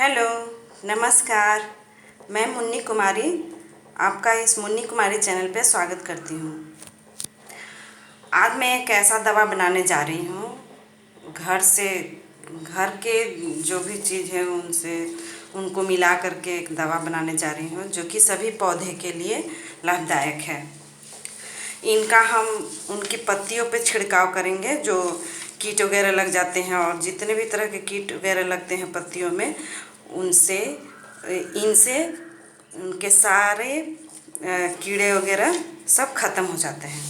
Hello, नमस्कार। मैं मुन्नी कुमारी आपका इस मुन्नी कुमारी चैनल पे स्वागत करती हूँ। आज मैं एक ऐसा दवा बनाने जा रही हूँ घर के जो भी चीज़ है उनको मिला करके एक दवा बनाने जा रही हूँ जो कि सभी पौधे के लिए लाभदायक है। इनका हम उनकी पत्तियों पे छिड़काव करेंगे जो कीट वगैरह लग जाते हैं, और जितने भी तरह के कीट वगैरह लगते हैं पत्तियों में इनसे उनके सारे कीड़े वगैरह सब खत्म हो जाते हैं।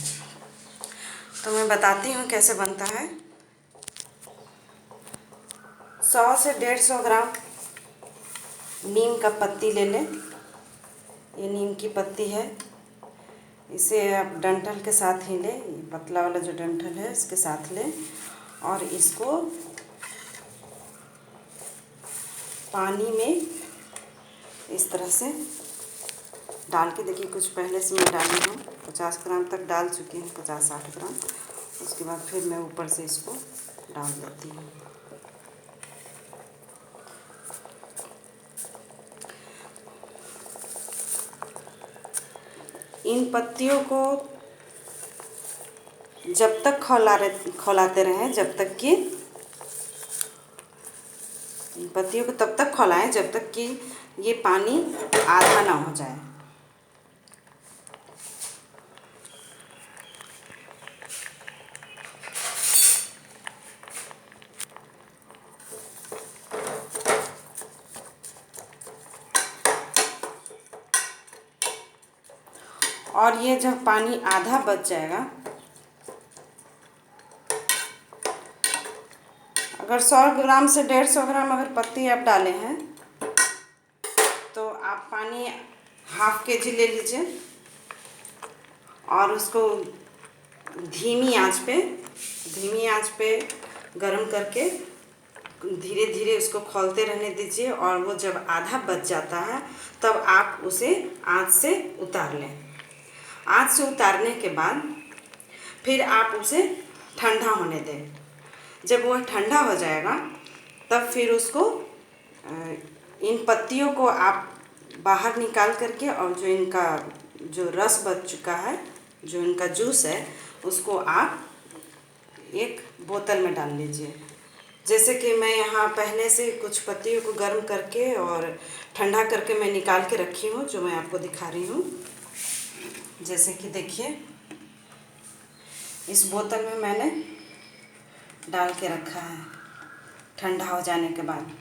तो मैं बताती हूँ कैसे बनता है। 100 से 150 ग्राम नीम का पत्ती ले लें। ये नीम की पत्ती है, इसे आप डंठल के साथ ही लें। ये पतला वाला जो डंठल है इसके साथ लें और इसको पानी में इस तरह से डाल के देखिए। कुछ पहले से मैं डाली हूँ, 50 ग्राम तक डाल चुकी हूँ, 50-60 ग्राम। उसके बाद फिर मैं ऊपर से इसको डाल देती हूँ। इन पत्तियों को जब तक खौलाते रहें, जब तक कि इन पत्तियों को तब तक खौलाएं जब तक कि ये पानी आधा ना हो जाए। और ये जब पानी आधा बच जाएगा, अगर 100 ग्राम से 150 ग्राम अगर पत्ती आप डाले हैं तो आप पानी ½ kg ले लीजिए और उसको धीमी आंच पे गरम करके धीरे धीरे उसको खौलते रहने दीजिए। और वो जब आधा बच जाता है तब आप उसे आंच से उतार लें। आंच से उतारने के बाद फिर आप उसे ठंडा होने दें। जब वह ठंडा हो जाएगा तब फिर उसको इन पत्तियों को आप बाहर निकाल करके, और जो इनका जो रस बच चुका है, जो इनका जूस है, उसको आप एक बोतल में डाल लीजिए। जैसे कि मैं यहाँ पहले से कुछ पत्तियों को गर्म करके और ठंडा करके मैं निकाल के रखी हूँ, जो मैं आपको दिखा रही हूँ। जैसे कि देखिए, इस बोतल में मैंने डाल के रखा है ठंडा हो जाने के बाद।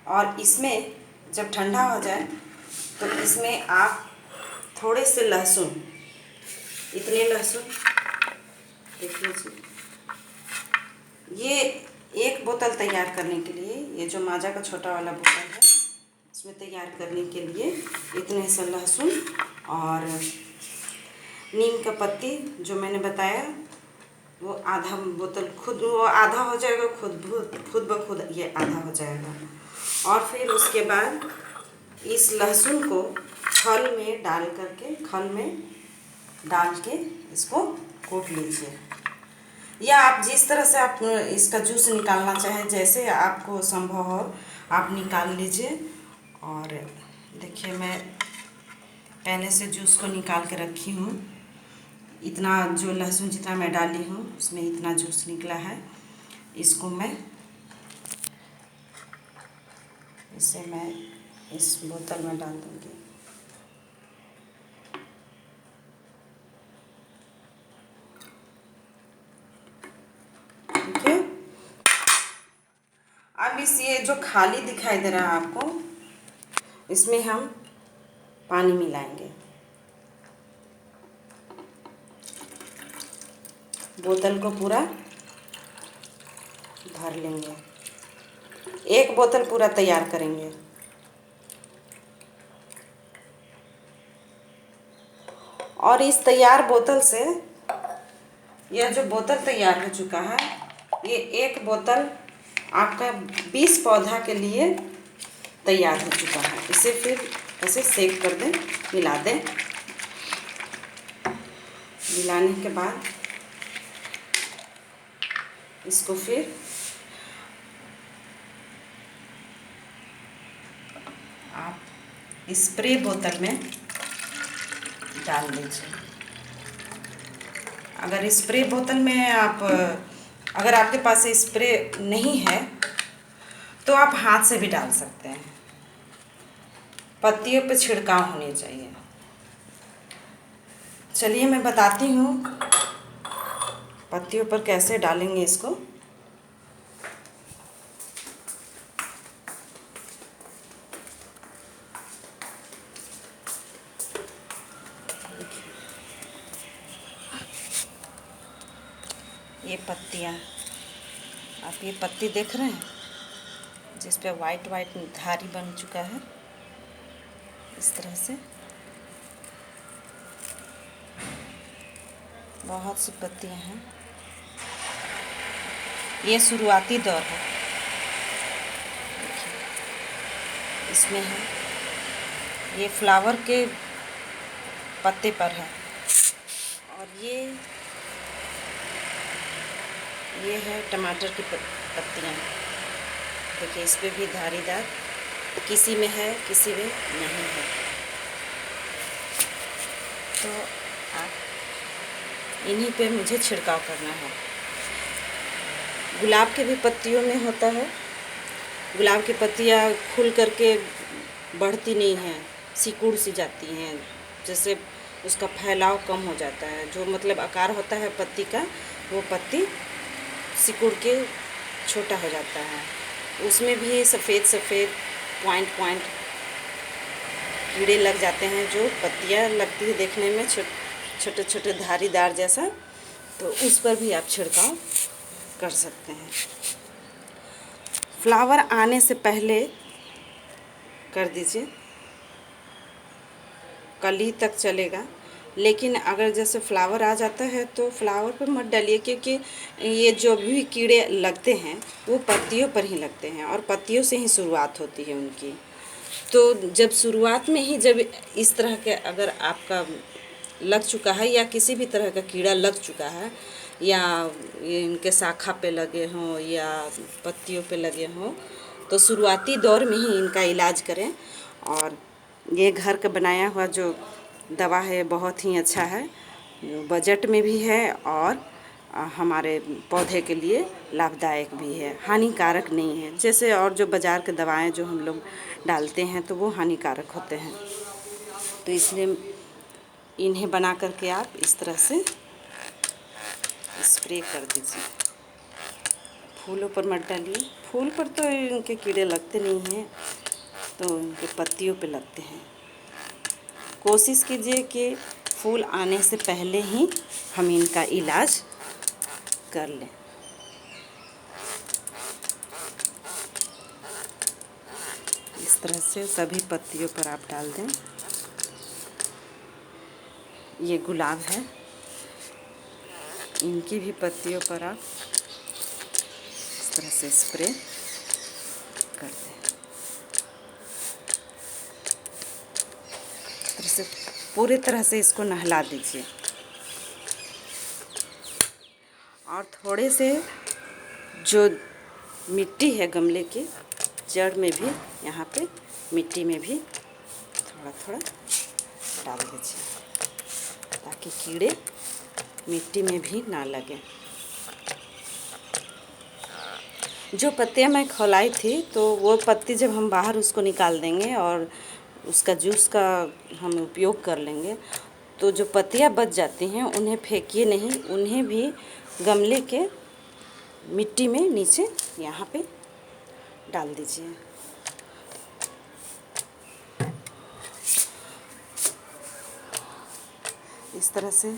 और इसमें जब ठंडा हो जाए तो इसमें आप थोड़े से लहसुन, इतने लहसुन देखिए। ये एक बोतल तैयार करने के लिए, ये जो माजा का छोटा वाला बोतल है, इसमें तैयार करने के लिए इतने से लहसुन और नीम का पत्ती जो मैंने बताया, वो आधा बोतल वो आधा हो जाएगा, खुद ब खुद ये आधा हो जाएगा। और फिर उसके बाद इस लहसुन को खल में डाल के इसको कूट लीजिए। या आप जिस तरह से आप इसका जूस निकालना चाहें, जैसे आपको संभव हो आप निकाल लीजिए। और देखिए, मैं पहले से जूस को निकाल के रखी हूँ। इतना जो लहसुन जितना मैं डाली हूँ उसमें इतना जूस निकला है। इसको मैं इस बोतल में डाल दूँगी। ठीक है। अब ये जो खाली दिखाई दे रहा है आपको, इसमें हम पानी मिलाएंगे। बोतल को पूरा भर लेंगे, एक बोतल पूरा तैयार करेंगे। और इस तैयार बोतल से, यह जो बोतल तैयार हो चुका है, ये एक बोतल आपका 20 पौधा के लिए तैयार हो चुका है। इसे फिर ऐसे सेक कर दें, मिला दें। मिलाने के बाद इसको फिर स्प्रे बोतल में डाल दीजिए। अगर स्प्रे बोतल में अगर आपके पास स्प्रे नहीं है तो आप हाथ से भी डाल सकते हैं। पत्तियों पे छिड़काव होनी चाहिए। चलिए मैं बताती हूँ पत्तियों पर कैसे डालेंगे इसको। ये पत्तियाँ, आप ये पत्ती देख रहे हैं जिस पे वाइट वाइट धारी बन चुका है, इस तरह से बहुत सी पत्तियाँ हैं। ये शुरुआती दौर है। इसमें है, ये फ्लावर के पत्ते पर है। और ये है टमाटर की पत्तियाँ। देखिए इस पे भी धारीदार, किसी में है किसी में नहीं है। तो आप इन्हीं पे मुझे छिड़काव करना है। गुलाब के भी पत्तियों में होता है। गुलाब की पत्तियाँ खुल करके बढ़ती नहीं हैं, सिकुड़ सी जाती हैं, जैसे उसका फैलाव कम हो जाता है। जो मतलब आकार होता है पत्ती का, वो पत्ती सिकुड़ के छोटा हो जाता है। उसमें भी सफ़ेद सफ़ेद पॉइंट कीड़े लग जाते हैं, जो पत्तियाँ लगती है देखने में छोटे छोटे धारीदार जैसा। तो उस पर भी आप छिड़काव कर सकते हैं। फ्लावर आने से पहले कर दीजिए, कली तक चलेगा। लेकिन अगर जैसे फ्लावर आ जाता है तो फ्लावर पर मत डालिए, क्योंकि ये जो भी कीड़े लगते हैं वो पत्तियों पर ही लगते हैं और पत्तियों से ही शुरुआत होती है उनकी। तो जब शुरुआत में ही जब इस तरह के अगर आपका लग चुका है या किसी भी तरह का कीड़ा लग चुका है, या इनके शाखा पे लगे हों या पत्तियों पे लगे हों, तो शुरुआती दौर में ही इनका इलाज करें। और ये घर का बनाया हुआ जो दवा है बहुत ही अच्छा है, बजट में भी है और हमारे पौधे के लिए लाभदायक भी है, हानिकारक नहीं है। जैसे और जो बाज़ार के दवाएं जो हम लोग डालते हैं तो वो हानिकारक होते हैं। तो इसलिए इन्हें बना करके आप इस तरह से स्प्रे कर दीजिए। फूलों पर मत डालिए, फूल पर तो इनके कीड़े लगते नहीं हैं, तो इनके पत्तियों पे लगते हैं। कोशिश कीजिए कि फूल आने से पहले ही हम इनका इलाज कर लें। इस तरह से सभी पत्तियों पर आप डाल दें। ये गुलाब है, इनकी भी पत्तियों पर आप इस तरह से स्प्रे कर दें। इस तरह से पूरी तरह से इसको नहला दीजिए। और थोड़े से जो मिट्टी है गमले की जड़ में भी, यहाँ पे मिट्टी में भी थोड़ा थोड़ा डाल दीजिए, ताकि कीड़े मिट्टी में भी ना लगें। जो पत्तियाँ मैं खौलाई थी, तो वो पत्ती जब हम बाहर उसको निकाल देंगे और उसका जूस का हम उपयोग कर लेंगे, तो जो पत्तियाँ बच जाती हैं उन्हें फेंकिए नहीं, उन्हें भी गमले के मिट्टी में नीचे यहाँ पे डाल दीजिए। इस तरह से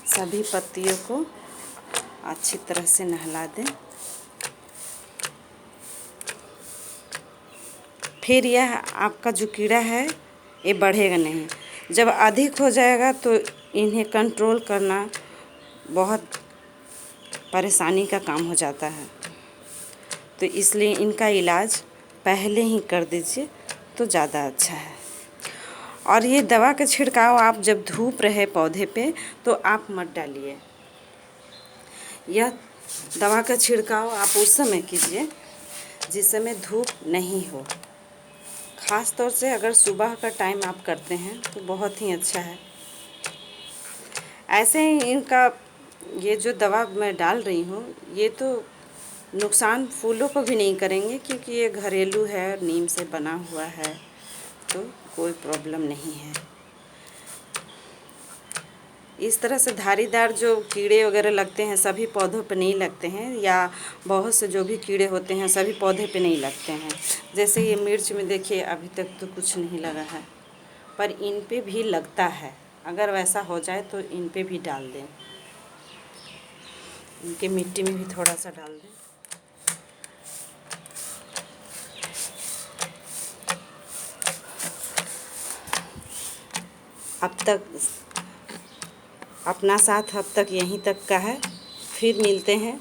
सभी पत्तियों को अच्छी तरह से नहला दें। फिर यह आपका जो कीड़ा है ये बढ़ेगा नहीं। जब अधिक हो जाएगा तो इन्हें कंट्रोल करना बहुत परेशानी का काम हो जाता है। तो इसलिए इनका इलाज पहले ही कर दीजिए तो ज़्यादा अच्छा है। और ये दवा का छिड़काव आप जब धूप रहे पौधे पे तो आप मत डालिए। यह दवा का छिड़काव आप उस समय कीजिए जिस समय धूप नहीं हो, ख़ास तौर से अगर सुबह का टाइम आप करते हैं तो बहुत ही अच्छा है। ऐसे ही इनका ये जो दवा मैं डाल रही हूँ ये तो नुकसान फूलों को भी नहीं करेंगे, क्योंकि ये घरेलू है, नीम से बना हुआ है, तो कोई प्रॉब्लम नहीं है। इस तरह से धारीदार जो कीड़े वगैरह लगते हैं सभी पौधों पे नहीं लगते हैं, या बहुत से जो भी कीड़े होते हैं सभी पौधे पे नहीं लगते हैं। जैसे ये मिर्च में देखिए अभी तक तो कुछ नहीं लगा है, पर इन पे भी लगता है। अगर वैसा हो जाए तो इन पे भी डाल दें, इनके मिट्टी में भी थोड़ा सा डाल दें। अब तक अपना साथ अब तक यहीं तक का है। फिर मिलते हैं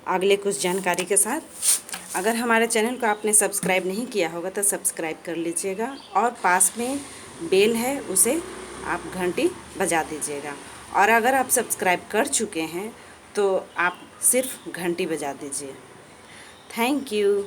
अगले कुछ जानकारी के साथ। अगर हमारे चैनल को आपने सब्सक्राइब नहीं किया होगा तो सब्सक्राइब कर लीजिएगा, और पास में बेल है उसे आप घंटी बजा दीजिएगा। और अगर आप सब्सक्राइब कर चुके हैं तो आप सिर्फ घंटी बजा दीजिए। Thank you.